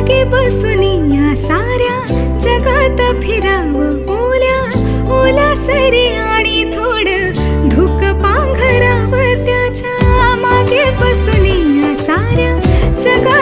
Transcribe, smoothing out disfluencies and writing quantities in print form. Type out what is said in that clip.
मागे बसूनी या साऱ्या जगात फिरावं ओल्या ओला सरी आणि थोडं धुक पांघरावं त्याच्या मागे बसूनी या साऱ्या जगात